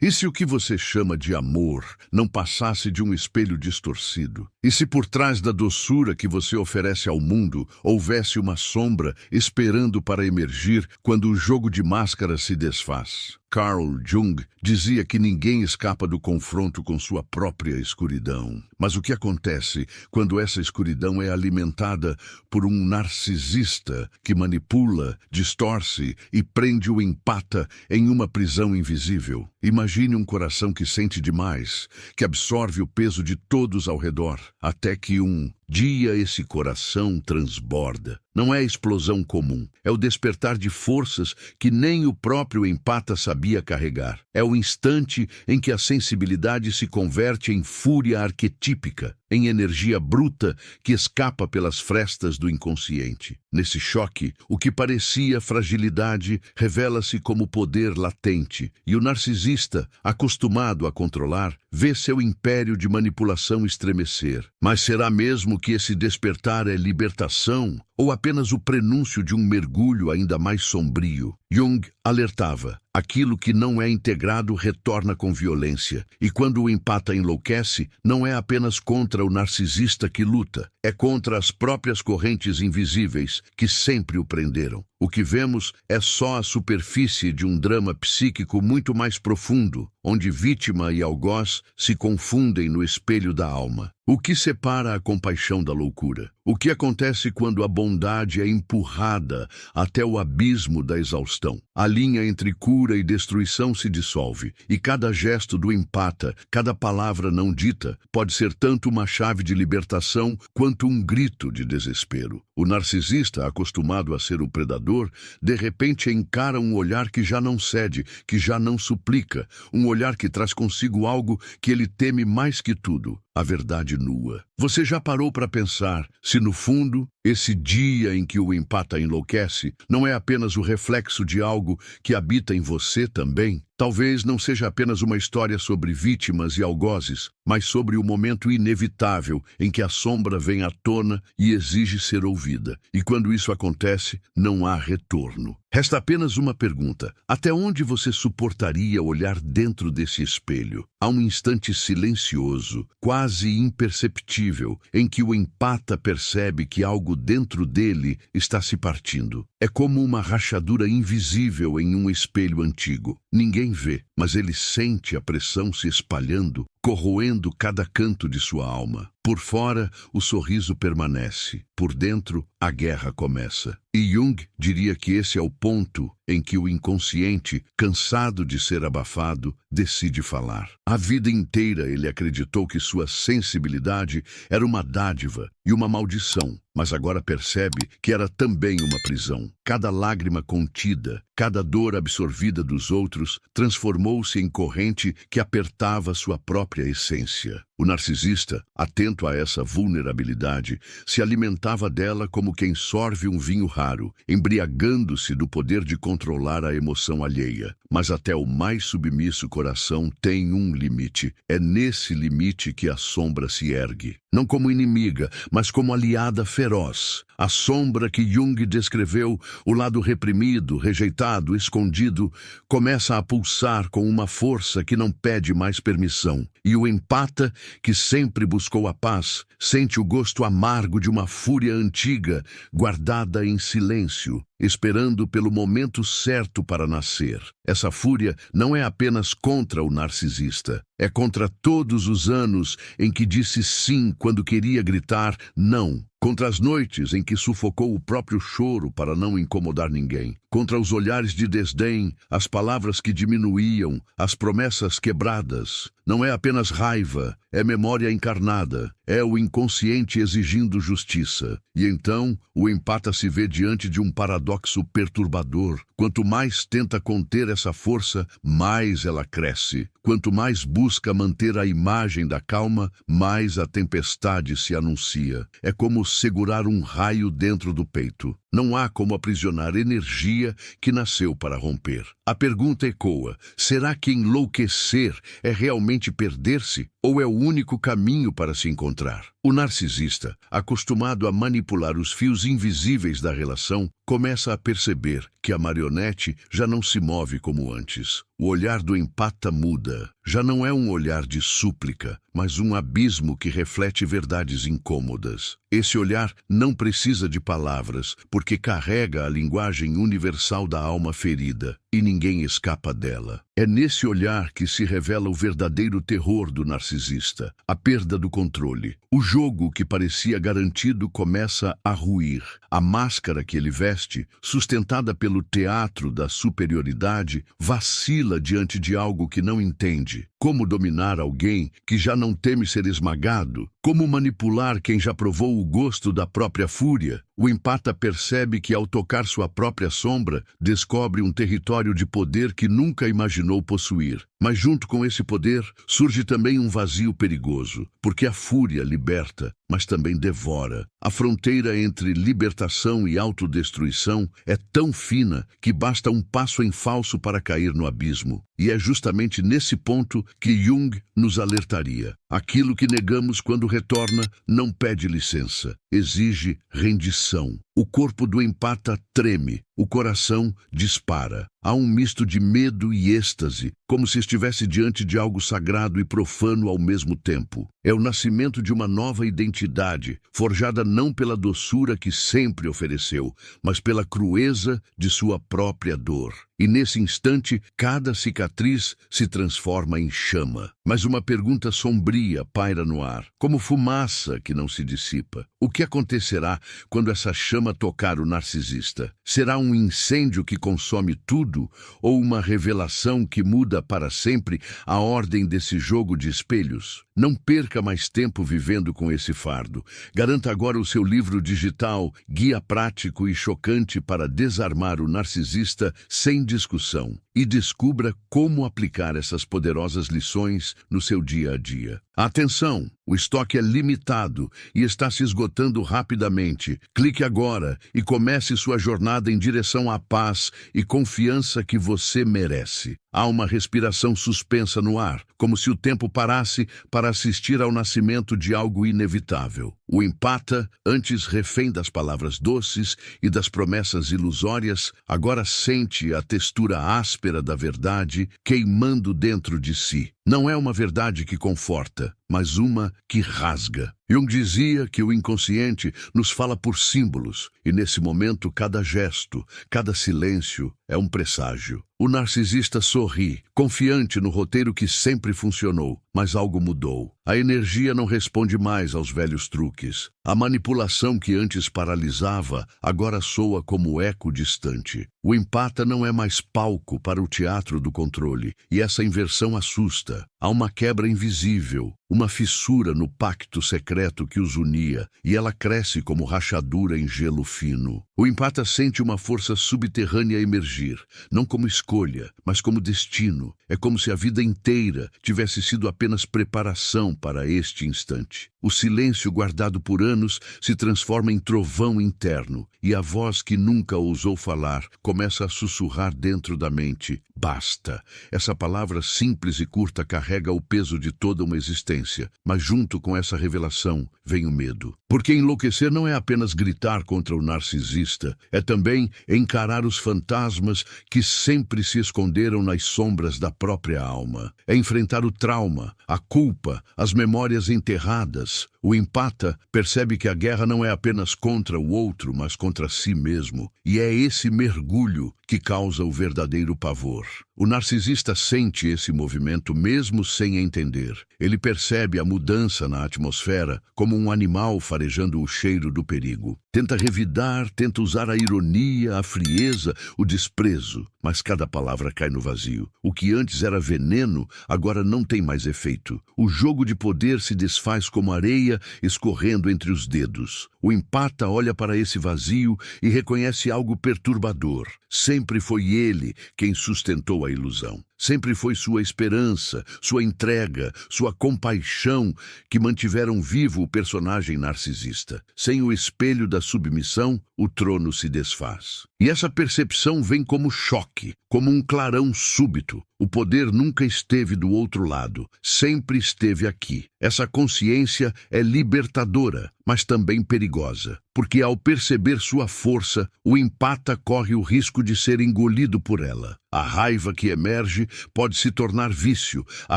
E se o que você chama de amor não passasse de um espelho distorcido? E se por trás da doçura que você oferece ao mundo houvesse uma sombra esperando para emergir quando o jogo de máscaras se desfaz? Carl Jung dizia que ninguém escapa do confronto com sua própria escuridão. Mas o que acontece quando essa escuridão é alimentada por um narcisista que manipula, distorce e prende o empata em uma prisão invisível? Imagine um coração que sente demais, que absorve o peso de todos ao redor, até que um dia esse coração transborda. Não é explosão comum, é o despertar de forças que nem o próprio empata sabia carregar. É o instante em que a sensibilidade se converte em fúria arquetípica, em energia bruta que escapa pelas frestas do inconsciente. Nesse choque, o que parecia fragilidade revela-se como poder latente, e o narcisista, acostumado a controlar, vê seu império de manipulação estremecer. Mas será mesmo que esse despertar é libertação, ou apenas o prenúncio de um mergulho ainda mais sombrio? Jung alertava: aquilo que não é integrado retorna com violência, e quando o empata enlouquece, não é apenas contra o narcisista que luta, é contra as próprias correntes invisíveis que sempre o prenderam. O que vemos é só a superfície de um drama psíquico muito mais profundo, onde vítima e algoz se confundem no espelho da alma. O que separa a compaixão da loucura? O que acontece quando a bondade é empurrada até o abismo da exaustão? A linha entre cura e destruição se dissolve, e cada gesto do empata, cada palavra não dita, pode ser tanto uma chave de libertação quanto um grito de desespero. O narcisista, acostumado a ser o predador, de repente encara um olhar que já não cede, que já não suplica, um olhar que traz consigo algo que ele teme mais que tudo: a verdade nua. Você já parou para pensar se, no fundo, esse dia em que o empata enlouquece não é apenas o reflexo de algo que habita em você também? Talvez não seja apenas uma história sobre vítimas e algozes, mas sobre o momento inevitável em que a sombra vem à tona e exige ser ouvida. E quando isso acontece, não há retorno. Resta apenas uma pergunta: até onde você suportaria olhar dentro desse espelho? Há um instante silencioso, quase imperceptível, em que o empata percebe que algo dentro dele está se partindo. É como uma rachadura invisível em um espelho antigo. Ninguém vê, mas ele sente a pressão se espalhando, corroendo cada canto de sua alma. Por fora, o sorriso permanece. Por dentro, a guerra começa. E Jung diria que esse é o ponto em que o inconsciente, cansado de ser abafado, decide falar. A vida inteira ele acreditou que sua sensibilidade era uma dádiva e uma maldição, mas agora percebe que era também uma prisão. Cada lágrima contida, cada dor absorvida dos outros, transformou-se em corrente que apertava sua própria essência. O narcisista, atento a essa vulnerabilidade, se alimentava dela como quem sorve um vinho raro, embriagando-se do poder de controlar a emoção alheia. Mas até o mais submisso coração tem um limite. É nesse limite que a sombra se ergue. Não como inimiga, mas como aliada feroz. A sombra que Jung descreveu, o lado reprimido, rejeitado, escondido, começa a pulsar com uma força que não pede mais permissão. E o empata, que sempre buscou a paz, sente o gosto amargo de uma fúria antiga, guardada em silêncio, esperando pelo momento certo para nascer. Essa fúria não é apenas contra o narcisista, é contra todos os anos em que disse sim quando queria gritar não. Contra as noites em que sufocou o próprio choro para não incomodar ninguém. Contra os olhares de desdém, as palavras que diminuíam, as promessas quebradas. Não é apenas raiva, é memória encarnada, é o inconsciente exigindo justiça. E então, o empata se vê diante de um paradoxo perturbador. Quanto mais tenta conter essa força, mais ela cresce. Quanto mais busca manter a imagem da calma, mais a tempestade se anuncia. É como segurar um raio dentro do peito. Não há como aprisionar energia que nasceu para romper. A pergunta ecoa: será que enlouquecer é realmente perder-se? Ou é o único caminho para se encontrar? O narcisista, acostumado a manipular os fios invisíveis da relação, começa a perceber que a marionete já não se move como antes. O olhar do empata muda. Já não é um olhar de súplica, mas um abismo que reflete verdades incômodas. Esse olhar não precisa de palavras, porque carrega a linguagem universal da alma ferida, e ninguém escapa dela. É nesse olhar que se revela o verdadeiro terror do narcisista, a perda do controle. O jogo que parecia garantido começa a ruir. A máscara que ele veste, sustentada pelo teatro da superioridade, vacila diante de algo que não entende. Como dominar alguém que já não teme ser esmagado? Como manipular quem já provou o gosto da própria fúria? O empata percebe que, ao tocar sua própria sombra, descobre um território de poder que nunca imaginou possuir. Mas junto com esse poder, surge também um vazio perigoso, porque a fúria liberta, mas também devora. A fronteira entre libertação e autodestruição é tão fina que basta um passo em falso para cair no abismo. E é justamente nesse ponto que Jung nos alertaria. Aquilo que negamos quando retorna não pede licença, exige rendição. O corpo do empata treme, o coração dispara. Há um misto de medo e êxtase, como se estivesse diante de algo sagrado e profano ao mesmo tempo. É o nascimento de uma nova identidade, forjada não pela doçura que sempre ofereceu, mas pela crueza de sua própria dor. E nesse instante, cada cicatriz se transforma em chama. Mas uma pergunta sombria paira no ar, como fumaça que não se dissipa. O que acontecerá quando essa chama tocar o narcisista? Será um incêndio que consome tudo ou uma revelação que muda para sempre a ordem desse jogo de espelhos? Não perca mais tempo vivendo com esse fardo. Garanta agora o seu livro digital, guia prático e chocante para desarmar o narcisista sem discussão. E descubra como aplicar essas poderosas lições no seu dia a dia. Atenção! O estoque é limitado e está se esgotando rapidamente. Clique agora e comece sua jornada em direção à paz e confiança que você merece. Há uma respiração suspensa no ar, como se o tempo parasse para assistir ao nascimento de algo inevitável. O empata, antes refém das palavras doces e das promessas ilusórias, agora sente a textura áspera da verdade queimando dentro de si. Não é uma verdade que conforta, mas uma que rasga. Jung dizia que o inconsciente nos fala por símbolos, e nesse momento cada gesto, cada silêncio é um presságio. O narcisista sorri, confiante no roteiro que sempre funcionou, mas algo mudou. A energia não responde mais aos velhos truques. A manipulação que antes paralisava, agora soa como eco distante. O empata não é mais palco para o teatro do controle, e essa inversão assusta. Há uma quebra invisível, uma fissura no pacto secreto que os unia, e ela cresce como rachadura em gelo fino. O empata sente uma força subterrânea emergir, não como escolha, mas como destino. É como se a vida inteira tivesse sido apenas preparação para este instante. O silêncio guardado por anos se transforma em trovão interno, e a voz que nunca ousou falar começa a sussurrar dentro da mente: basta. Essa palavra simples e curta carrega o peso de toda uma existência, mas junto com essa revelação vem o medo. Porque enlouquecer não é apenas gritar contra o narcisista, é também encarar os fantasmas que sempre se esconderam nas sombras da própria alma. É enfrentar o trauma, a culpa, as memórias enterradas. O empata percebe que a guerra não é apenas contra o outro, mas contra si mesmo. E é esse mergulho que causa o verdadeiro pavor. O narcisista sente esse movimento mesmo sem entender. Ele percebe a mudança na atmosfera como um animal farejando o cheiro do perigo. Tenta revidar, tenta usar a ironia, a frieza, o desprezo, mas cada palavra cai no vazio. O que antes era veneno, agora não tem mais efeito. O jogo de poder se desfaz como areia escorrendo entre os dedos. O empata olha para esse vazio e reconhece algo perturbador. Sempre foi ele quem sustentou a ilusão. Sempre foi sua esperança, sua entrega, sua compaixão que mantiveram vivo o personagem narcisista. Sem o espelho da submissão, o trono se desfaz. E essa percepção vem como choque, como um clarão súbito. O poder nunca esteve do outro lado, sempre esteve aqui. Essa consciência é libertadora, mas também perigosa, porque ao perceber sua força, o empata corre o risco de ser engolido por ela. A raiva que emerge pode se tornar vício, a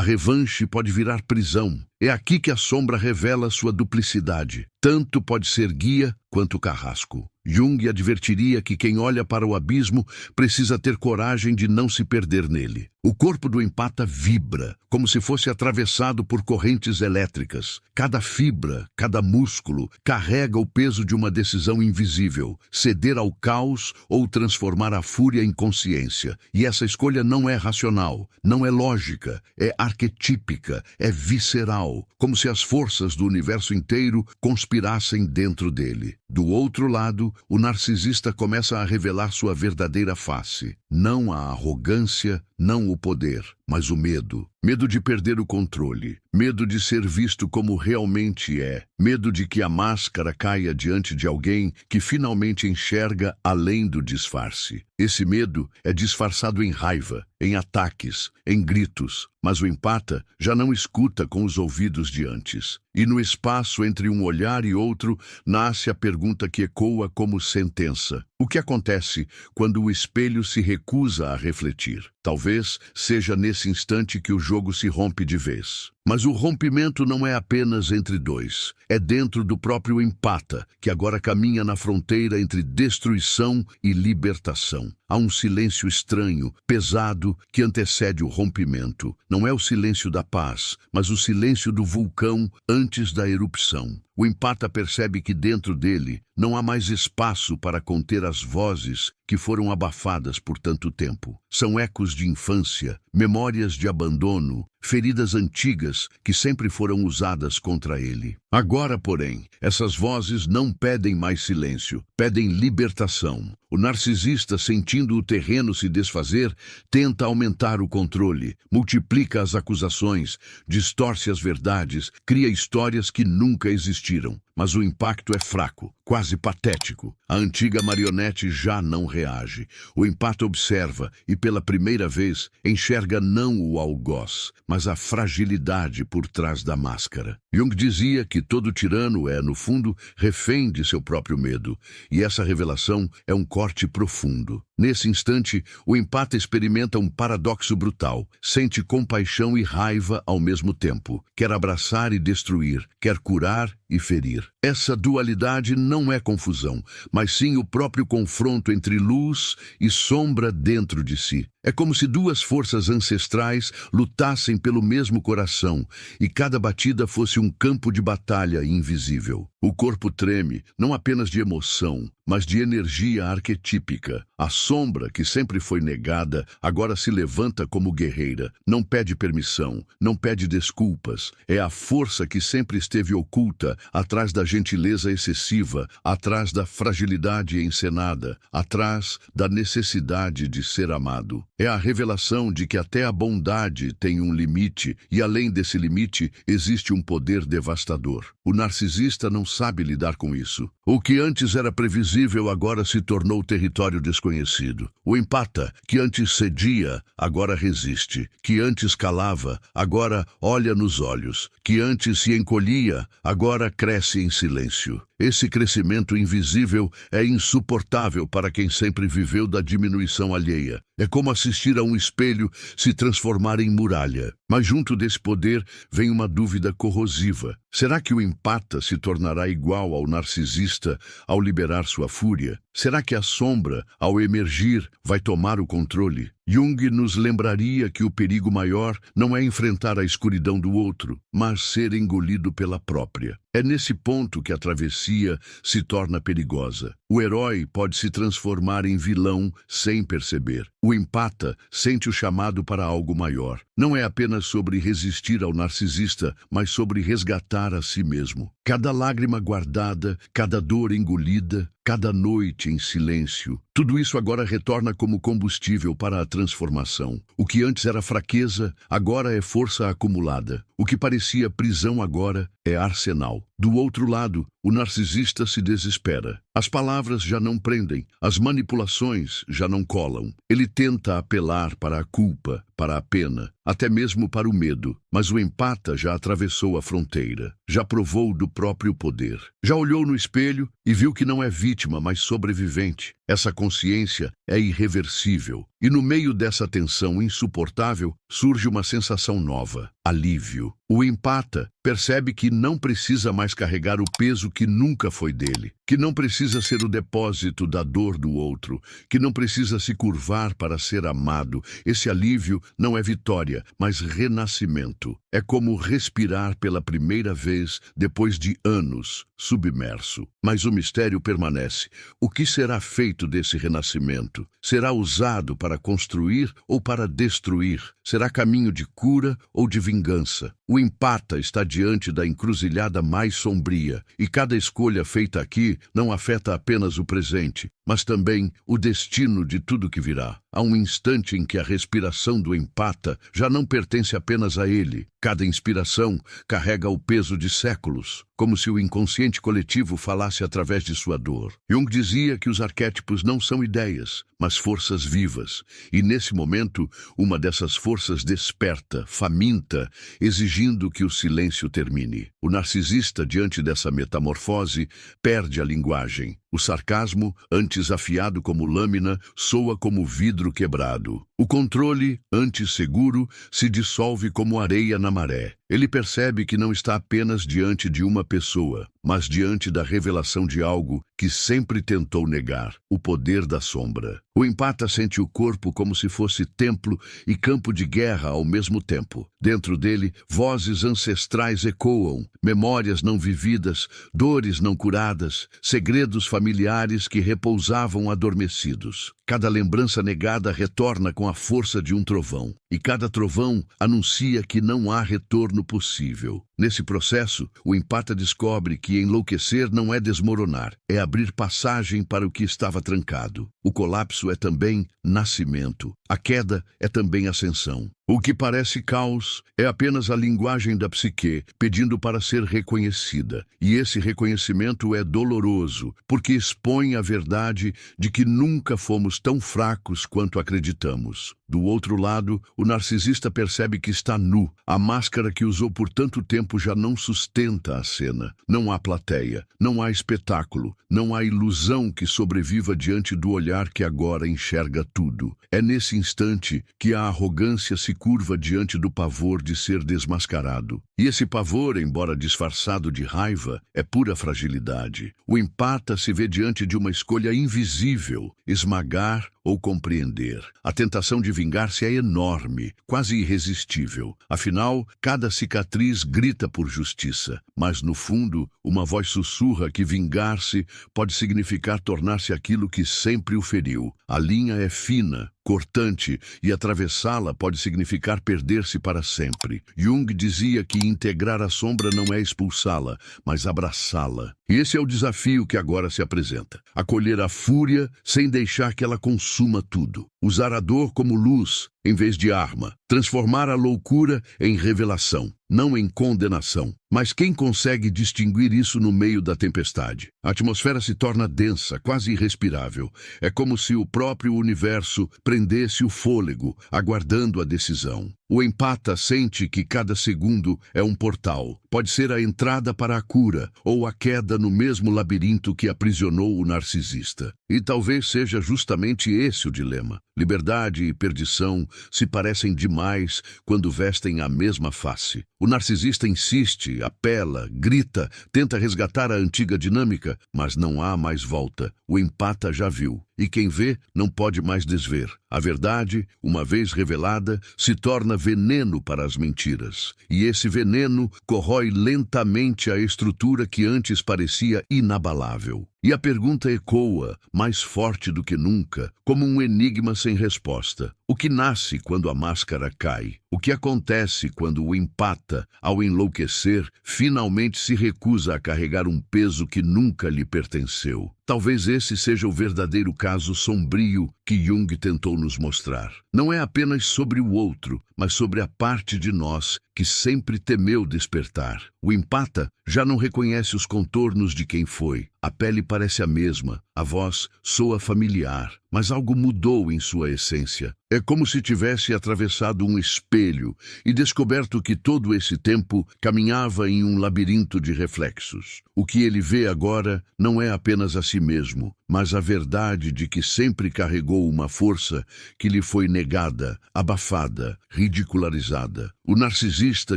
revanche pode virar prisão. É aqui que a sombra revela sua duplicidade. Tanto pode ser guia quanto carrasco. Jung advertiria que quem olha para o abismo precisa ter coragem de não se perder nele. O corpo do empata vibra, como se fosse atravessado por correntes elétricas. Cada fibra, cada músculo, carrega o peso de uma decisão invisível: ceder ao caos ou transformar a fúria em consciência. E essa escolha não é racional, não é lógica, é arquetípica, é visceral, como se as forças do universo inteiro conspirassem dentro dele. Do outro lado, o narcisista começa a revelar sua verdadeira face. Não a arrogância, não o poder, mas o medo. Medo de perder o controle, medo de ser visto como realmente é, medo de que a máscara caia diante de alguém que finalmente enxerga além do disfarce. Esse medo é disfarçado em raiva, em ataques, em gritos, mas o empata já não escuta com os ouvidos de antes. E no espaço entre um olhar e outro, nasce a pergunta que ecoa como sentença: o que acontece quando o espelho se recusa a refletir? Talvez seja nesse instante que o jogo se rompe de vez. Mas o rompimento não é apenas entre dois. É dentro do próprio empata, que agora caminha na fronteira entre destruição e libertação. Há um silêncio estranho, pesado, que antecede o rompimento. Não é o silêncio da paz, mas o silêncio do vulcão antes da erupção. O empata percebe que dentro dele não há mais espaço para conter as vozes que foram abafadas por tanto tempo. São ecos de infância, memórias de abandono, feridas antigas que sempre foram usadas contra ele. Agora, porém, essas vozes não pedem mais silêncio, pedem libertação. O narcisista, sentindo o terreno se desfazer, tenta aumentar o controle, multiplica as acusações, distorce as verdades, cria histórias que nunca existiram. Mas o impacto é fraco, quase patético. A antiga marionete já não reage. O empata observa e, pela primeira vez, enxerga não o algoz, mas a fragilidade por trás da máscara. Jung dizia que todo tirano é, no fundo, refém de seu próprio medo, e essa revelação é um corte profundo. Nesse instante, o empata experimenta um paradoxo brutal. Sente compaixão e raiva ao mesmo tempo. Quer abraçar e destruir, quer curar e ferir. Essa dualidade não é confusão, mas sim o próprio confronto entre luz e sombra dentro de si. É como se duas forças ancestrais lutassem pelo mesmo coração e cada batida fosse um campo de batalha invisível. O corpo treme, não apenas de emoção, mas de energia arquetípica. A sombra, que sempre foi negada, agora se levanta como guerreira. Não pede permissão, não pede desculpas. É a força que sempre esteve oculta, atrás da gentileza excessiva, atrás da fragilidade encenada, atrás da necessidade de ser amado. É a revelação de que até a bondade tem um limite, e além desse limite, existe um poder devastador. O narcisista não sabe lidar com isso. O que antes era previsível agora se tornou território desconhecido. O empata, que antes cedia, agora resiste. Que antes calava, agora olha nos olhos. Que antes se encolhia, agora cresce em silêncio. Esse crescimento invisível é insuportável para quem sempre viveu da diminuição alheia. É como assistir a um espelho se transformar em muralha. Mas junto desse poder vem uma dúvida corrosiva. Será que o empata se tornará igual ao narcisista ao liberar sua fúria? Será que a sombra, ao emergir, vai tomar o controle? Jung nos lembraria que o perigo maior não é enfrentar a escuridão do outro, mas ser engolido pela própria. É nesse ponto que a travessia se torna perigosa. O herói pode se transformar em vilão sem perceber. O empata sente o chamado para algo maior. Não é apenas sobre resistir ao narcisista, mas sobre resgatar a si mesmo. Cada lágrima guardada, cada dor engolida, cada noite em silêncio, tudo isso agora retorna como combustível para a transformação. O que antes era fraqueza, agora é força acumulada. O que parecia prisão agora é arsenal. Do outro lado, o narcisista se desespera. As palavras já não prendem, as manipulações já não colam. Ele tenta apelar para a culpa, para a pena, até mesmo para o medo. Mas o empata já atravessou a fronteira, já provou do próprio poder. Já olhou no espelho e viu que não é vítima, mas sobrevivente. Essa consciência é irreversível. E no meio dessa tensão insuportável, surge uma sensação nova: alívio. O empata percebe que não precisa mais carregar o peso que nunca foi dele, que não precisa ser o depósito da dor do outro, que não precisa se curvar para ser amado. Esse alívio não é vitória, mas renascimento. É como respirar pela primeira vez depois de anos submerso. Mas o mistério permanece. O que será feito desse renascimento? Será usado para construir ou para destruir? Será caminho de cura ou de vingança? O empata está diante da encruzilhada mais sombria, e cada escolha feita aqui não afeta apenas o presente, mas também o destino de tudo que virá. Há um instante em que a respiração do empata já não pertence apenas a ele. Cada inspiração carrega o peso de séculos, como se o inconsciente coletivo falasse através de sua dor. Jung dizia que os arquétipos não são ideias, mas forças vivas. E nesse momento, uma dessas forças desperta, faminta, exigindo que o silêncio termine. O narcisista, diante dessa metamorfose, perde a linguagem. O sarcasmo, antes afiado como lâmina, soa como vidro quebrado. O controle, antes seguro, se dissolve como areia na maré. Ele percebe que não está apenas diante de uma pessoa, mas diante da revelação de algo que sempre tentou negar: o poder da sombra. O empata sente o corpo como se fosse templo e campo de guerra ao mesmo tempo. Dentro dele, vozes ancestrais ecoam, memórias não vividas, dores não curadas, segredos familiares que repousavam adormecidos. Cada lembrança negada retorna com a força de um trovão, e cada trovão anuncia que não há retorno possível. Nesse processo, o empata descobre que enlouquecer não é desmoronar, é abrir passagem para o que estava trancado. O colapso é também nascimento. A queda é também ascensão. O que parece caos é apenas a linguagem da psique pedindo para ser reconhecida. E esse reconhecimento é doloroso, porque expõe a verdade de que nunca fomos tão fracos quanto acreditamos. Do outro lado, o narcisista percebe que está nu. A máscara que usou por tanto tempo já não sustenta a cena. Não há plateia, não há espetáculo, não há ilusão que sobreviva diante do olhar que agora enxerga tudo. É nesse instante que a arrogância se curva diante do pavor de ser desmascarado. E esse pavor, embora disfarçado de raiva, é pura fragilidade. O empata se vê diante de uma escolha invisível: esmagar ou compreender. A tentação de vingar-se é enorme, quase irresistível. Afinal, cada cicatriz grita por justiça, mas no fundo, uma voz sussurra que vingar-se pode significar tornar-se aquilo que sempre o feriu. A linha é fina, cortante, e atravessá-la pode significar perder-se para sempre. Jung dizia que integrar a sombra não é expulsá-la, mas abraçá-la. E esse é o desafio que agora se apresenta: acolher a fúria sem deixar que ela consuma tudo. Usar a dor como luz em vez de arma. Transformar a loucura em revelação, não em condenação. Mas quem consegue distinguir isso no meio da tempestade? A atmosfera se torna densa, quase irrespirável. É como se o próprio universo prendesse o fôlego, aguardando a decisão. O empata sente que cada segundo é um portal. Pode ser a entrada para a cura ou a queda no mesmo labirinto que aprisionou o narcisista. E talvez seja justamente esse o dilema. Liberdade e perdição se parecem demais quando vestem a mesma face. O narcisista insiste, apela, grita, tenta resgatar a antiga dinâmica, mas não há mais volta. O empata já viu. e quem vê não pode mais desver. A verdade, uma vez revelada, se torna veneno para as mentiras. E esse veneno corrói lentamente a estrutura que antes parecia inabalável. E a pergunta ecoa, mais forte do que nunca, como um enigma sem resposta. O que nasce quando a máscara cai? O que acontece quando o empata, ao enlouquecer, finalmente se recusa a carregar um peso que nunca lhe pertenceu? Talvez esse seja o verdadeiro caso sombrio que Jung tentou nos mostrar. Não é apenas sobre o outro, mas sobre a parte de nós que sempre temeu despertar. O empata já não reconhece os contornos de quem foi. A pele parece a mesma, a voz soa familiar, mas algo mudou em sua essência. É como se tivesse atravessado um espelho e descoberto que todo esse tempo caminhava em um labirinto de reflexos. O que ele vê agora não é apenas a si mesmo, mas a verdade de que sempre carregou uma força que lhe foi negada, abafada, ridicularizada. O narcisista,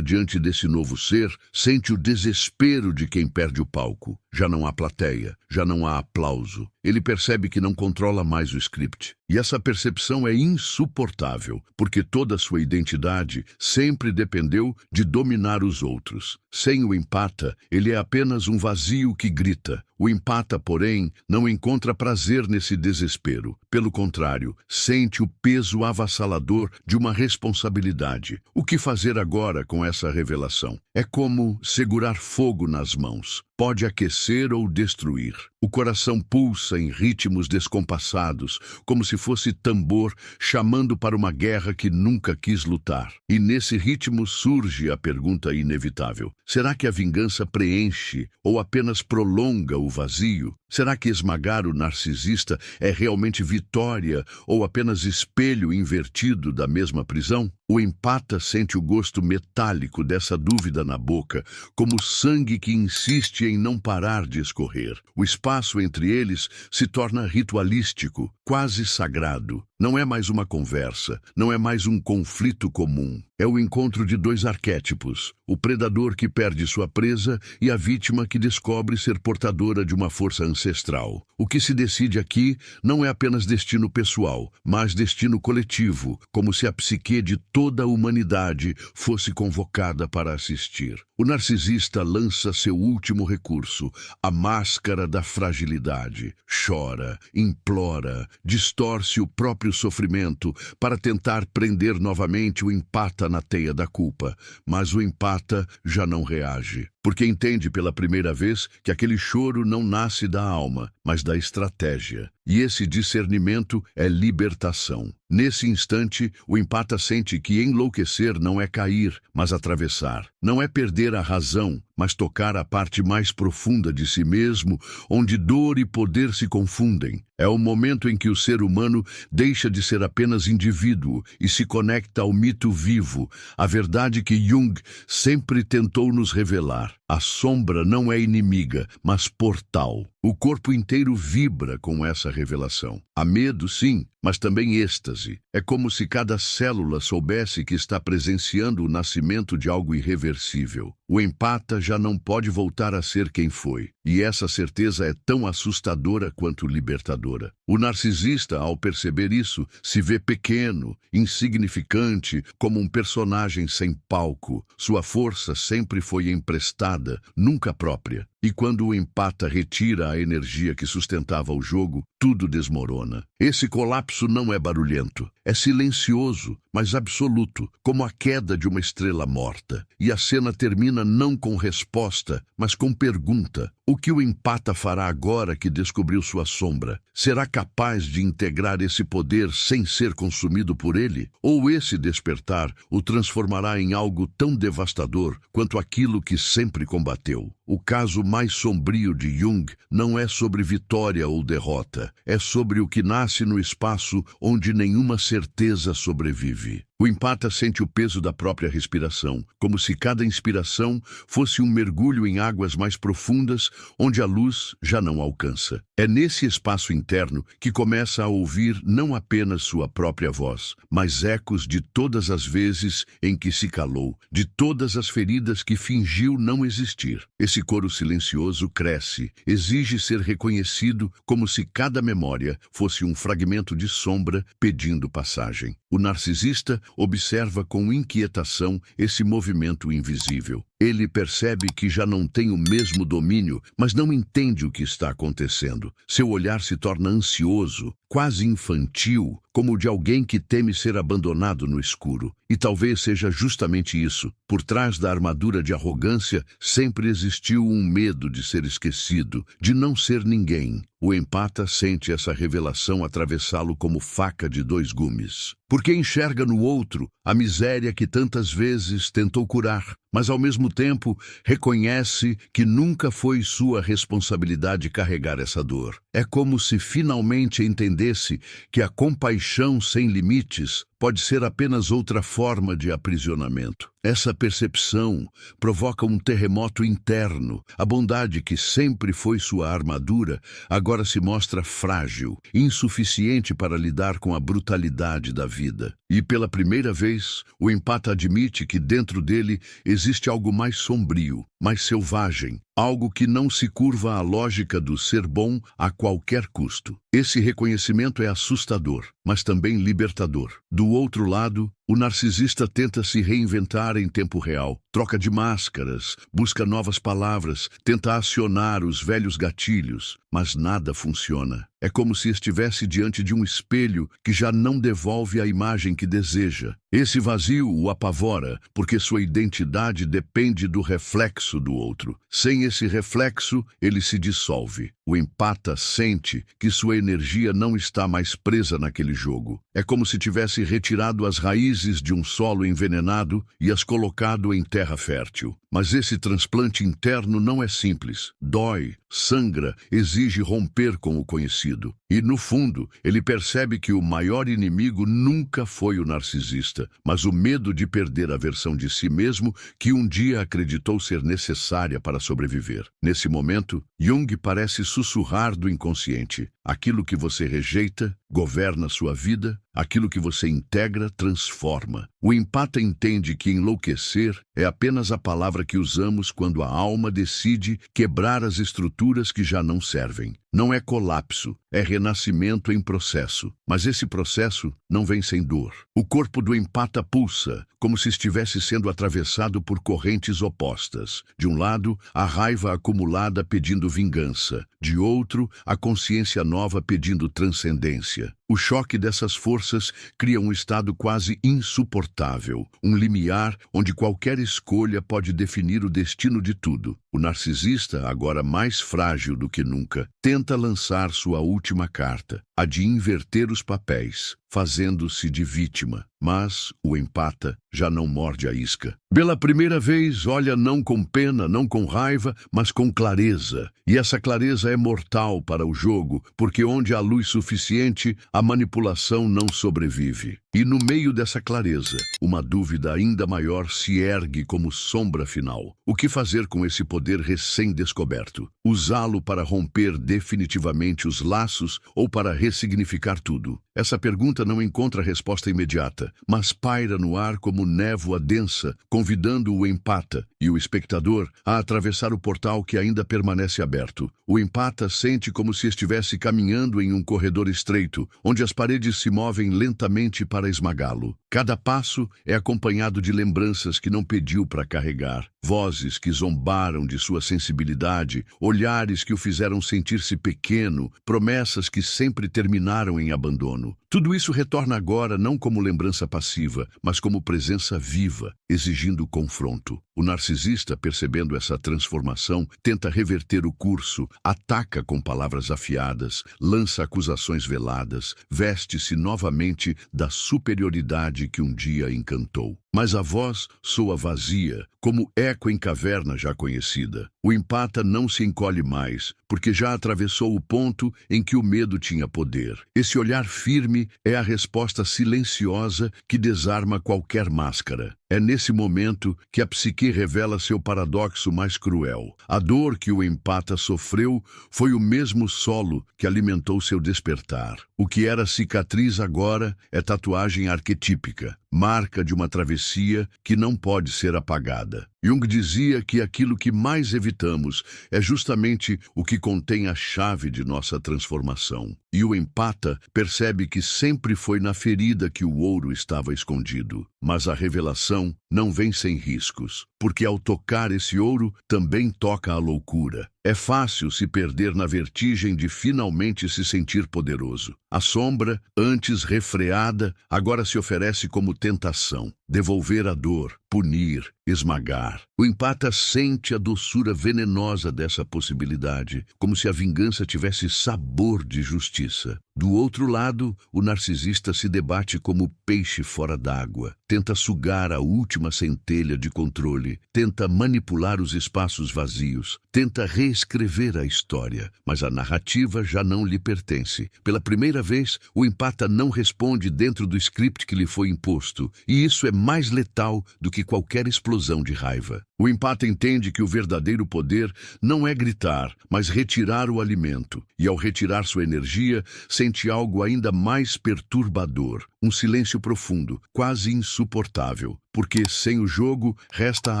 diante desse novo ser, sente o desespero de quem perde o palco. Já não há plateia, já não há aplauso. Ele percebe que não controla mais o script. E essa percepção é insuportável, porque toda a sua identidade sempre dependeu de dominar os outros. Sem o empata, ele é apenas um vazio que grita. O empata, porém, não encontra prazer nesse desespero. Pelo contrário, sente o peso avassalador de uma responsabilidade. O que fazer agora com essa revelação? É como segurar fogo nas mãos. Pode aquecer ou destruir. O coração pulsa em ritmos descompassados, como se fosse tambor chamando para uma guerra que nunca quis lutar. E nesse ritmo surge a pergunta inevitável: será que a vingança preenche ou apenas prolonga o vazio? Será que esmagar o narcisista é realmente vitória ou apenas espelho invertido da mesma prisão? O empata sente o gosto metálico dessa dúvida na boca, como sangue que insiste em não parar de escorrer. O espaço entre eles se torna ritualístico, quase sagrado. Não é mais uma conversa, não é mais um conflito comum. É o encontro de dois arquétipos, o predador que perde sua presa e a vítima que descobre ser portadora de uma força ancestral. O que se decide aqui não é apenas destino pessoal, mas destino coletivo, como se a psique de toda a humanidade fosse convocada para assistir. O narcisista lança seu último recurso, a máscara da fragilidade. Chora, implora, distorce o próprio sofrimento para tentar prender novamente o empata na teia da culpa. Mas o empata já não reage, porque entende pela primeira vez que aquele choro não nasce da alma, mas da estratégia. E esse discernimento é libertação. Nesse instante, o empata sente que enlouquecer não é cair, mas atravessar. Não é perder a razão, mas tocar a parte mais profunda de si mesmo, onde dor e poder se confundem. É o momento em que o ser humano deixa de ser apenas indivíduo e se conecta ao mito vivo, a verdade que Jung sempre tentou nos revelar. A sombra não é inimiga, mas portal. O corpo inteiro vibra com essa revelação. Há medo, sim, mas também êxtase. É como se cada célula soubesse que está presenciando o nascimento de algo irreversível. O empata já não pode voltar a ser quem foi. E essa certeza é tão assustadora quanto libertadora. O narcisista, ao perceber isso, se vê pequeno, insignificante, como um personagem sem palco. Sua força sempre foi emprestada, nunca própria. E quando o empata retira a energia que sustentava o jogo, tudo desmorona. Esse colapso não é barulhento, é silencioso, mas absoluto, como a queda de uma estrela morta. E a cena termina não com resposta, mas com pergunta. O que o empata fará agora que descobriu sua sombra? Será capaz de integrar esse poder sem ser consumido por ele? Ou esse despertar o transformará em algo tão devastador quanto aquilo que sempre combateu? O caso mais sombrio de Jung não é sobre vitória ou derrota, é sobre o que nasce no espaço onde nenhuma certeza sobrevive. O empata sente o peso da própria respiração, como se cada inspiração fosse um mergulho em águas mais profundas, onde a luz já não alcança. É nesse espaço interno que começa a ouvir não apenas sua própria voz, mas ecos de todas as vezes em que se calou, de todas as feridas que fingiu não existir. Esse coro silencioso cresce, exige ser reconhecido como se cada memória fosse um fragmento de sombra pedindo passagem. O narcisista observa com inquietação esse movimento invisível. Ele percebe que já não tem o mesmo domínio, mas não entende o que está acontecendo. Seu olhar se torna ansioso, quase infantil, como o de alguém que teme ser abandonado no escuro. E talvez seja justamente isso. Por trás da armadura de arrogância, sempre existiu um medo de ser esquecido, de não ser ninguém. O empata sente essa revelação atravessá-lo como faca de dois gumes. Porque enxerga no outro a miséria que tantas vezes tentou curar, mas ao mesmo tempo reconhece que nunca foi sua responsabilidade carregar essa dor. É como se finalmente entendesse que a compaixão sem limites pode ser apenas outra forma de aprisionamento. Essa percepção provoca um terremoto interno. A bondade que sempre foi sua armadura agora se mostra frágil, insuficiente para lidar com a brutalidade da vida. E pela primeira vez, o empata admite que dentro dele existe algo mais sombrio, mais selvagem, algo que não se curva à lógica do ser bom a qualquer custo. Esse reconhecimento é assustador, mas também libertador. Do outro lado, o narcisista tenta se reinventar em tempo real, troca de máscaras, busca novas palavras, tenta acionar os velhos gatilhos, mas nada funciona. É como se estivesse diante de um espelho que já não devolve a imagem que deseja. Esse vazio o apavora, porque sua identidade depende do reflexo do outro. Sem esse reflexo, ele se dissolve. O empata sente que sua energia não está mais presa naquele jogo. É como se tivesse retirado as raízes de um solo envenenado e as colocado em terra fértil. Mas esse transplante interno não é simples. Dói, sangra, exige romper com o conhecido. E, no fundo, ele percebe que o maior inimigo nunca foi o narcisista, mas o medo de perder a versão de si mesmo que um dia acreditou ser necessária para sobreviver. Nesse momento, Jung parece sussurrar do inconsciente. Aquilo que você rejeita governa sua vida, aquilo que você integra transforma. O empata entende que enlouquecer é apenas a palavra que usamos quando a alma decide quebrar as estruturas que já não servem. Não é colapso, é renascimento em processo. Mas esse processo não vem sem dor. O corpo do empata pulsa, como se estivesse sendo atravessado por correntes opostas. De um lado, a raiva acumulada pedindo vingança. De outro, a consciência nova pedindo transcendência. O choque dessas forças cria um estado quase insuportável, um limiar onde qualquer escolha pode definir o destino de tudo. O narcisista, agora mais frágil do que nunca, tenta lançar sua última carta, a de inverter os papéis, fazendo-se de vítima. Mas o empata já não morde a isca. Pela primeira vez, olha não com pena, não com raiva, mas com clareza. E essa clareza é mortal para o jogo, porque onde há luz suficiente, a manipulação não sobrevive. E no meio dessa clareza, uma dúvida ainda maior se ergue como sombra final. O que fazer com esse poder recém-descoberto? Usá-lo para romper definitivamente os laços ou para ressignificar tudo? Essa pergunta não encontra resposta imediata, mas paira no ar como névoa densa, convidando o empata e o espectador a atravessar o portal que ainda permanece aberto. O empata sente como se estivesse caminhando em um corredor estreito, onde as paredes se movem lentamente para esmagá-lo. Cada passo é acompanhado de lembranças que não pediu para carregar, vozes que zombaram de sua sensibilidade, olhares que o fizeram sentir-se pequeno, promessas que sempre terminaram em abandono. Tudo isso retorna agora não como lembrança passiva, mas como presença viva, exigindo confronto. O narcisista, percebendo essa transformação, tenta reverter o curso, ataca com palavras afiadas, lança acusações veladas, veste-se novamente da superioridade que um dia encantou. mas a voz soa vazia, como eco em caverna já conhecida. O empata não se encolhe mais, porque já atravessou o ponto em que o medo tinha poder. Esse olhar firme é a resposta silenciosa que desarma qualquer máscara. É nesse momento que a psique revela seu paradoxo mais cruel. A dor que o empata sofreu foi o mesmo solo que alimentou seu despertar. O que era cicatriz agora é tatuagem arquetípica, marca de uma travessia que não pode ser apagada. Jung dizia que aquilo que mais evitamos é justamente o que contém a chave de nossa transformação. E o empata percebe que sempre foi na ferida que o ouro estava escondido. Mas a revelação não vem sem riscos, porque ao tocar esse ouro também toca a loucura. É fácil se perder na vertigem de finalmente se sentir poderoso. A sombra, antes refreada, agora se oferece como tentação. Devolver a dor, punir, esmagar. O empata sente a doçura venenosa dessa possibilidade, como se a vingança tivesse sabor de justiça. Do outro lado, o narcisista se debate como peixe fora d'água. Tenta sugar a última centelha de controle, tenta manipular os espaços vazios, tenta reescrever a história, mas a narrativa já não lhe pertence. Pela primeira vez, o empata não responde dentro do script que lhe foi imposto, e isso é mais letal do que qualquer explosão de raiva. O empata entende que o verdadeiro poder não é gritar, mas retirar o alimento, e ao retirar sua energia, sente algo ainda mais perturbador, um silêncio profundo, quase insuportável, porque sem o jogo resta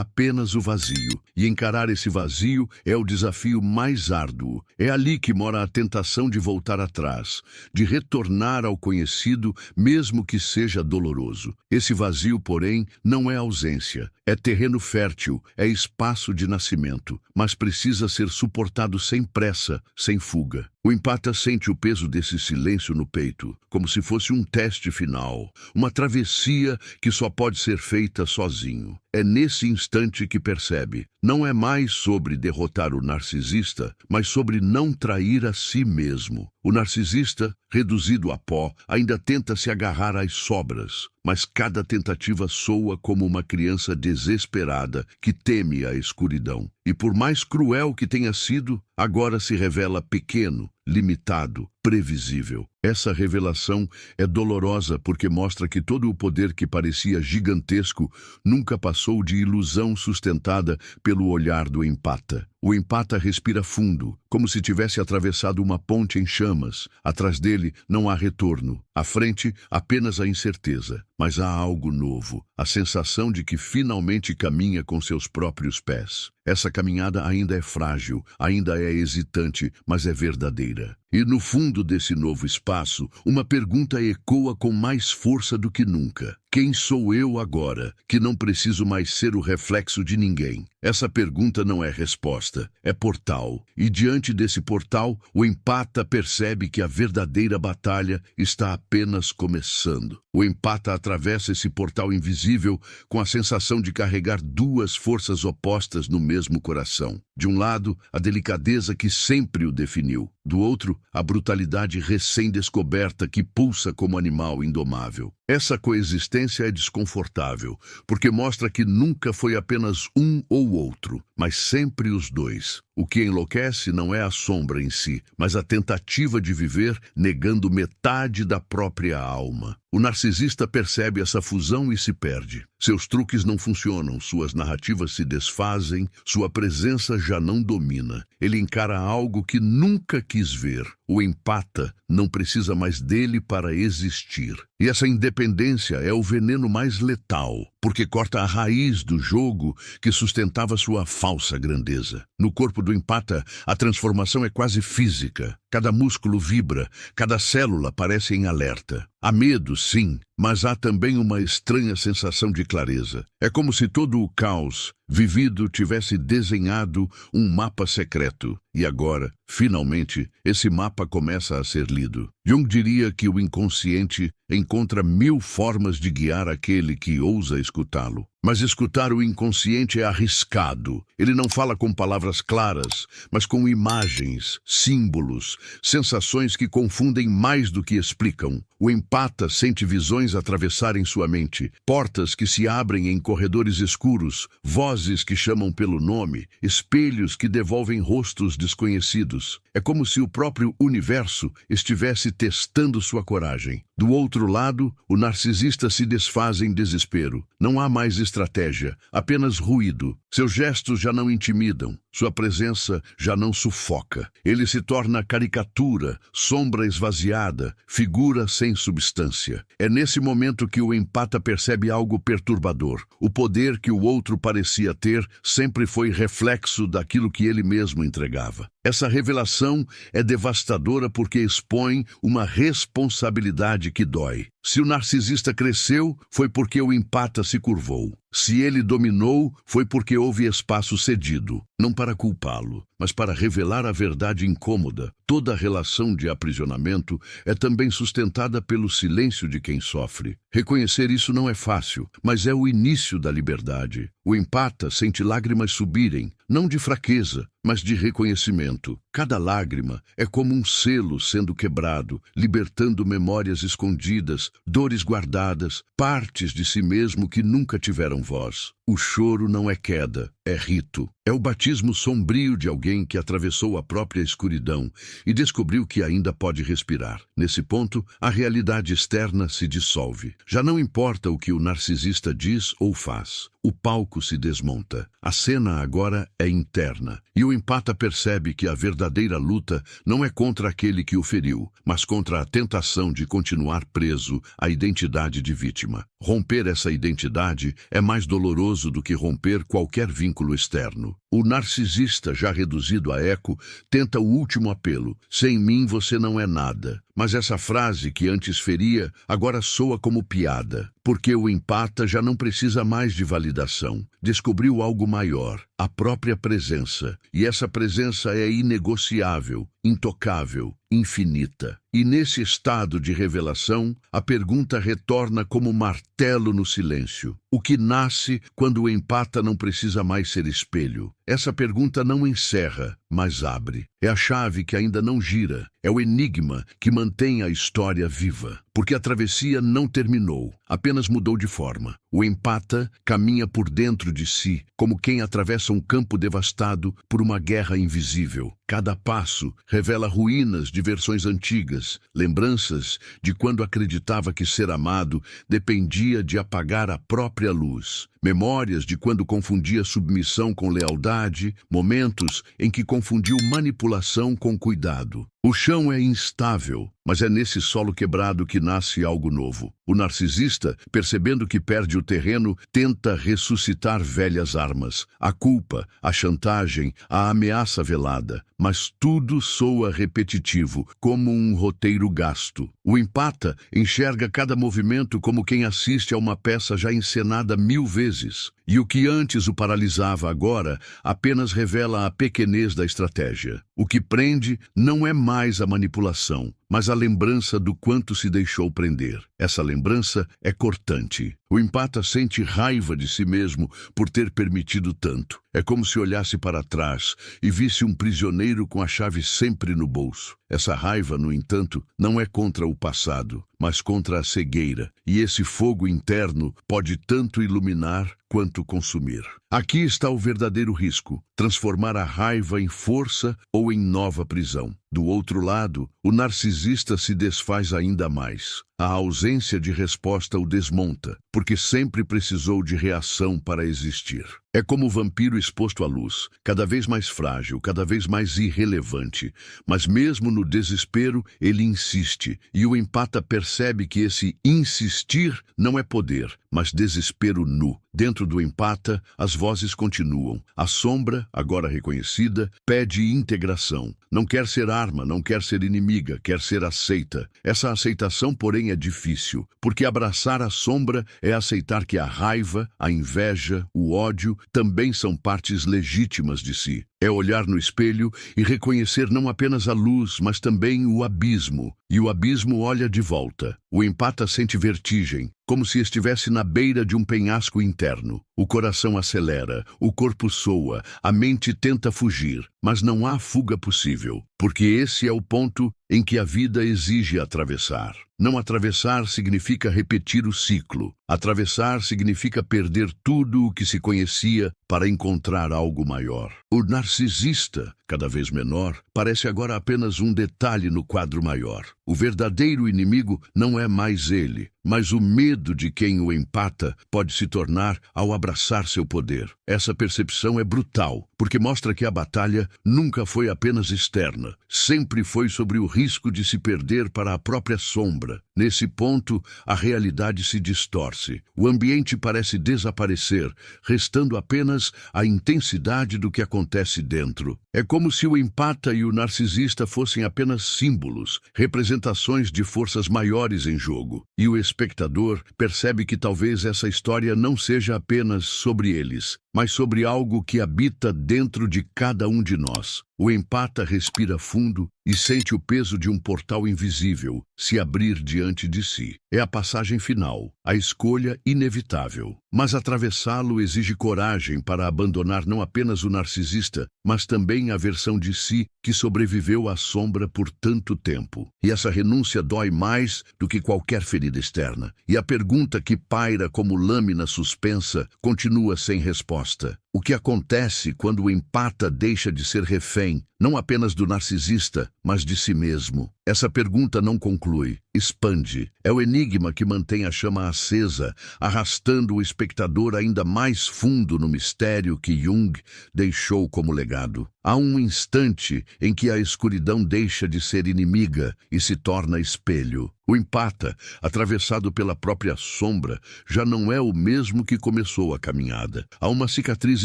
apenas o vazio, e encarar esse vazio é o desafio mais árduo. É ali que mora a tentação de voltar atrás, de retornar ao conhecido, mesmo que seja doloroso. Esse vazio, porém, não é ausência, é terreno fértil, é espaço de nascimento, mas precisa ser suportado sem pressa, sem fuga. O empata sente o peso desse silêncio no peito, como se fosse um teste final, uma travessia que só pode ser feita sozinho. É nesse instante que percebe, não é mais sobre derrotar o narcisista, mas sobre não trair a si mesmo. O narcisista, reduzido a pó, ainda tenta se agarrar às sobras, mas cada tentativa soa como uma criança desesperada que teme a escuridão. E por mais cruel que tenha sido, agora se revela pequeno, limitado, previsível. Essa revelação é dolorosa porque mostra que todo o poder que parecia gigantesco nunca passou de ilusão sustentada pelo olhar do empata. O empata respira fundo, como se tivesse atravessado uma ponte em chamas. Atrás dele não há retorno. À frente, apenas a incerteza. Mas há algo novo, a sensação de que finalmente caminha com seus próprios pés. Essa caminhada ainda é frágil, ainda é hesitante, mas é verdadeira. E no fundo desse novo espaço, uma pergunta ecoa com mais força do que nunca. Quem sou eu agora, que não preciso mais ser o reflexo de ninguém? Essa pergunta não é resposta, é portal. E diante desse portal, o empata percebe que a verdadeira batalha está apenas começando. O empata atravessa esse portal invisível com a sensação de carregar duas forças opostas no mesmo coração. De um lado, a delicadeza que sempre o definiu. Do outro, a brutalidade recém-descoberta que pulsa como animal indomável. Essa coexistência é desconfortável, porque mostra que nunca foi apenas um ou outro, mas sempre os dois. O que enlouquece não é a sombra em si, mas a tentativa de viver negando metade da própria alma. O narcisista percebe essa fusão e se perde. Seus truques não funcionam, suas narrativas se desfazem, sua presença já não domina. Ele encara algo que nunca quis ver. O empata não precisa mais dele para existir. E essa independência é o veneno mais letal, porque corta a raiz do jogo que sustentava sua falsa grandeza. No corpo do empata, a transformação é quase física. Cada músculo vibra, cada célula parece em alerta. Há medo, sim, mas há também uma estranha sensação de clareza. É como se todo o caos vivido tivesse desenhado um mapa secreto. E agora, finalmente, esse mapa começa a ser lido. Jung diria que o inconsciente encontra 1000 formas de guiar aquele que ousa escutá-lo. Mas escutar o inconsciente é arriscado. Ele não fala com palavras claras, mas com imagens, símbolos, sensações que confundem mais do que explicam. O empata sente visões atravessarem sua mente, portas que se abrem em corredores escuros, vozes que chamam pelo nome, espelhos que devolvem rostos desconhecidos. É como se o próprio universo estivesse testando sua coragem. Do outro lado, o narcisista se desfaz em desespero. Não há mais estratégia, apenas ruído. Seus gestos já não intimidam, sua presença já não sufoca. Ele se torna caricatura, sombra esvaziada, figura sem substância. É nesse momento que o empata percebe algo perturbador. O poder que o outro parecia ter sempre foi reflexo daquilo que ele mesmo entregava. Essa revelação é devastadora porque expõe uma responsabilidade que dói. Se o narcisista cresceu, foi porque o empata se curvou. Se ele dominou, foi porque houve espaço cedido. Não para culpá-lo, mas para revelar a verdade incômoda. Toda relação de aprisionamento é também sustentada pelo silêncio de quem sofre. Reconhecer isso não é fácil, mas é o início da liberdade. O empata sente lágrimas subirem, não de fraqueza, mas de reconhecimento. Cada lágrima é como um selo sendo quebrado, libertando memórias escondidas, dores guardadas, partes de si mesmo que nunca tiveram voz. O choro não é queda, é rito. É o batismo sombrio de alguém que atravessou a própria escuridão e descobriu que ainda pode respirar. Nesse ponto, a realidade externa se dissolve. Já não importa o que o narcisista diz ou faz. O palco se desmonta. A cena agora é interna. E o empata percebe que a verdadeira luta não é contra aquele que o feriu, mas contra a tentação de continuar preso à identidade de vítima. Romper essa identidade é mais doloroso do que romper qualquer vínculo externo. O narcisista, já reduzido a eco, tenta o último apelo. Sem mim você não é nada. Mas essa frase que antes feria, agora soa como piada. Porque o empata já não precisa mais de validação. Descobriu algo maior, a própria presença. E essa presença é inegociável, intocável, infinita. E nesse estado de revelação, a pergunta retorna como martelo no silêncio. O que nasce quando o empata não precisa mais ser espelho? Essa pergunta não encerra, mas abre. É a chave que ainda não gira. É o enigma que mantém a história viva. Porque a travessia não terminou, apenas mudou de forma. O empata caminha por dentro de si, como quem atravessa um campo devastado por uma guerra invisível. Cada passo revela ruínas de versões antigas, lembranças de quando acreditava que ser amado dependia de apagar a própria luz. Memórias de quando confundia submissão com lealdade, momentos em que confundiu manipulação com cuidado. O chão é instável, mas é nesse solo quebrado que nasce algo novo. O narcisista, percebendo que perde o terreno, tenta ressuscitar velhas armas. A culpa, a chantagem, a ameaça velada. Mas tudo soa repetitivo, como um roteiro gasto. O empata enxerga cada movimento como quem assiste a uma peça já encenada 1000 vezes. E o que antes o paralisava agora apenas revela a pequenez da estratégia. O que prende não é mais a manipulação, mas a lembrança do quanto se deixou prender. Essa lembrança é cortante. O empata sente raiva de si mesmo por ter permitido tanto. É como se olhasse para trás e visse um prisioneiro com a chave sempre no bolso. Essa raiva, no entanto, não é contra o passado, mas contra a cegueira. E esse fogo interno pode tanto iluminar quanto consumir. Aqui está o verdadeiro risco: transformar a raiva em força ou em nova prisão. Do outro lado, o narcisista se desfaz ainda mais. A ausência de resposta o desmonta, porque sempre precisou de reação para existir. É como o vampiro exposto à luz, cada vez mais frágil, cada vez mais irrelevante. Mas mesmo no desespero, ele insiste, e o empata percebe que esse insistir não é poder, mas desespero nu. Dentro do empata, as vozes continuam. A sombra, agora reconhecida, pede integração. Não quer ser arma, não quer ser inimiga, quer ser aceita. Essa aceitação, porém, é difícil, porque abraçar a sombra é aceitar que a raiva, a inveja, o ódio também são partes legítimas de si. É olhar no espelho e reconhecer não apenas a luz, mas também o abismo. e o abismo olha de volta. O empata sente vertigem, como se estivesse na beira de um penhasco interno. O coração acelera, o corpo soa, a mente tenta fugir, mas não há fuga possível, porque esse é o ponto em que a vida exige atravessar. Não atravessar significa repetir o ciclo. Atravessar significa perder tudo o que se conhecia para encontrar algo maior. O narcisista, cada vez menor, parece agora apenas um detalhe no quadro maior. O verdadeiro inimigo não é mais ele, mas o medo de quem o empata pode se tornar ao abraçar seu poder. Essa percepção é brutal, porque mostra que a batalha nunca foi apenas externa, sempre foi sobre o risco de se perder para a própria sombra. Nesse ponto, a realidade se distorce. O ambiente parece desaparecer, restando apenas a intensidade do que acontece dentro. É como se o empata e o narcisista fossem apenas símbolos, representações de forças maiores em jogo. E o espectador percebe que talvez essa história não seja apenas sobre eles, mas sobre algo que habita dentro de cada um de nós. O empata respira fundo e sente o peso de um portal invisível se abrir diante de si. É a passagem final, a escolha inevitável. Mas atravessá-lo exige coragem para abandonar não apenas o narcisista, mas também a versão de si que sobreviveu à sombra por tanto tempo. E essa renúncia dói mais do que qualquer ferida externa. E a pergunta que paira como lâmina suspensa continua sem resposta. O que acontece quando o empata deixa de ser refém, não apenas do narcisista, mas de si mesmo? Essa pergunta não conclui, expande. É o enigma que mantém a chama acesa, arrastando o espectador ainda mais fundo no mistério que Jung deixou como legado. Há um instante em que a escuridão deixa de ser inimiga e se torna espelho. O empata, atravessado pela própria sombra, já não é o mesmo que começou a caminhada. Há uma cicatriz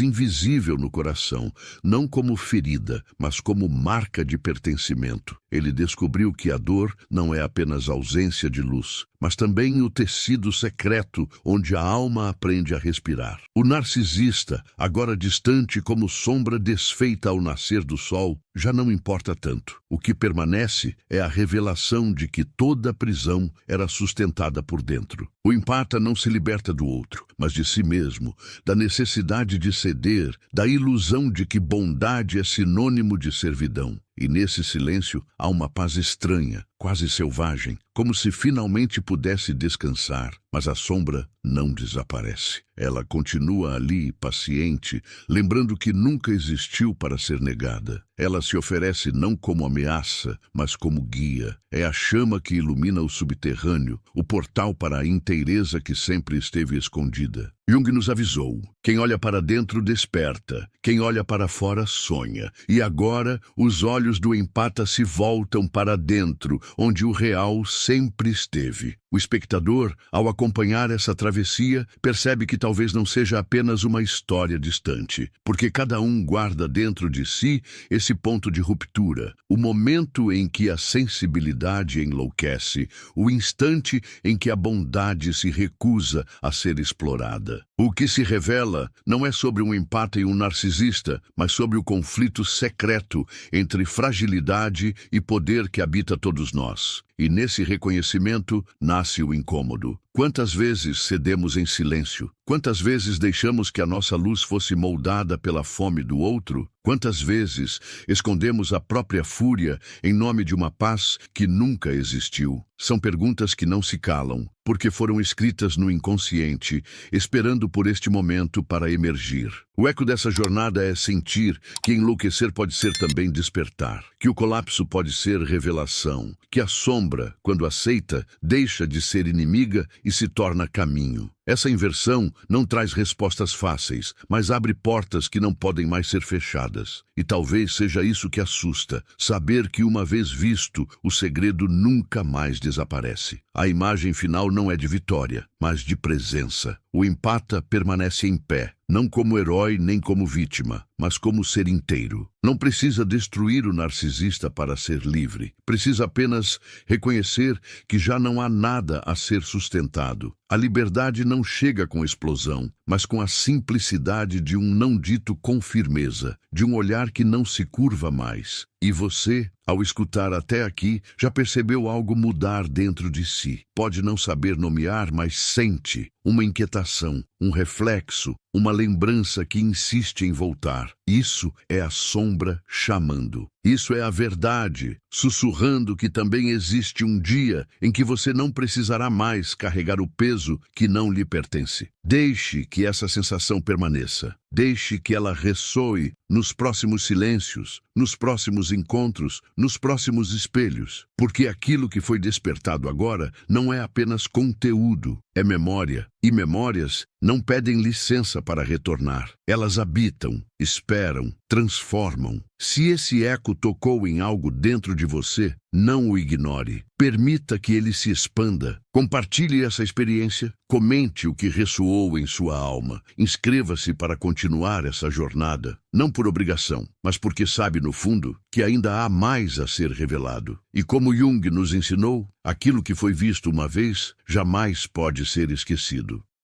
invisível no coração, não como ferida, mas como marca de pertencimento. Ele descobriu que a dor não é apenas ausência de luz, mas também o tecido secreto onde a alma aprende a respirar. O narcisista, agora distante como sombra desfeita ao nascer do sol, já não importa tanto. O que permanece é a revelação de que toda prisão era sustentada por dentro. O empata não se liberta do outro, mas de si mesmo, da necessidade de ceder, da ilusão de que bondade é sinônimo de servidão. E nesse silêncio há uma paz estranha, quase selvagem, como se finalmente pudesse descansar. Mas a sombra não desaparece. Ela continua ali, paciente, lembrando que nunca existiu para ser negada. Ela se oferece não como ameaça, mas como guia. É a chama que ilumina o subterrâneo, o portal para a inteireza que sempre esteve escondida. Jung nos avisou: quem olha para dentro desperta, quem olha para fora sonha. E agora os olhos do empata se voltam para dentro, onde o real sempre esteve. O espectador, ao acompanhar essa travessia, percebe que talvez não seja apenas uma história distante, porque cada um guarda dentro de si esse ponto de ruptura, o momento em que a sensibilidade enlouquece, o instante em que a bondade se recusa a ser explorada. O que se revela não é sobre um empata e um narcisista, mas sobre o conflito secreto entre fragilidade e poder que habita todos nós. E nesse reconhecimento nasce o incômodo. Quantas vezes cedemos em silêncio? Quantas vezes deixamos que a nossa luz fosse moldada pela fome do outro? Quantas vezes escondemos a própria fúria em nome de uma paz que nunca existiu? São perguntas que não se calam, porque foram escritas no inconsciente, esperando por este momento para emergir. O eco dessa jornada é sentir que enlouquecer pode ser também despertar, que o colapso pode ser revelação, que a sombra, quando aceita, deixa de ser inimiga e se torna caminho. Essa inversão não traz respostas fáceis, mas abre portas que não podem mais ser fechadas. E talvez seja isso que assusta, saber que uma vez visto, o segredo nunca mais desaparece. A imagem final não é de vitória, mas de presença. O empata permanece em pé, não como herói nem como vítima, mas como ser inteiro. Não precisa destruir o narcisista para ser livre. Precisa apenas reconhecer que já não há nada a ser sustentado. A liberdade não chega com explosão, mas com a simplicidade de um não dito com firmeza, de um olhar que não se curva mais. E você, ao escutar até aqui, já percebeu algo mudar dentro de si. Pode não saber nomear, mas sente uma inquietação, um reflexo, uma lembrança que insiste em voltar. Isso é a sombra chamando. Isso é a verdade, sussurrando que também existe um dia em que você não precisará mais carregar o peso que não lhe pertence. Deixe que essa sensação permaneça. Deixe que ela ressoe nos próximos silêncios, nos próximos encontros, nos próximos espelhos. Porque aquilo que foi despertado agora não é apenas conteúdo, é memória. E memórias não pedem licença para retornar. Elas habitam, esperam, transformam. Se esse eco tocou em algo dentro de você, não o ignore. Permita que ele se expanda. Compartilhe essa experiência. Comente o que ressoou em sua alma. Inscreva-se para continuar essa jornada. Não por obrigação, mas porque sabe no fundo que ainda há mais a ser revelado. E como Jung nos ensinou, aquilo que foi visto uma vez jamais pode ser esquecido.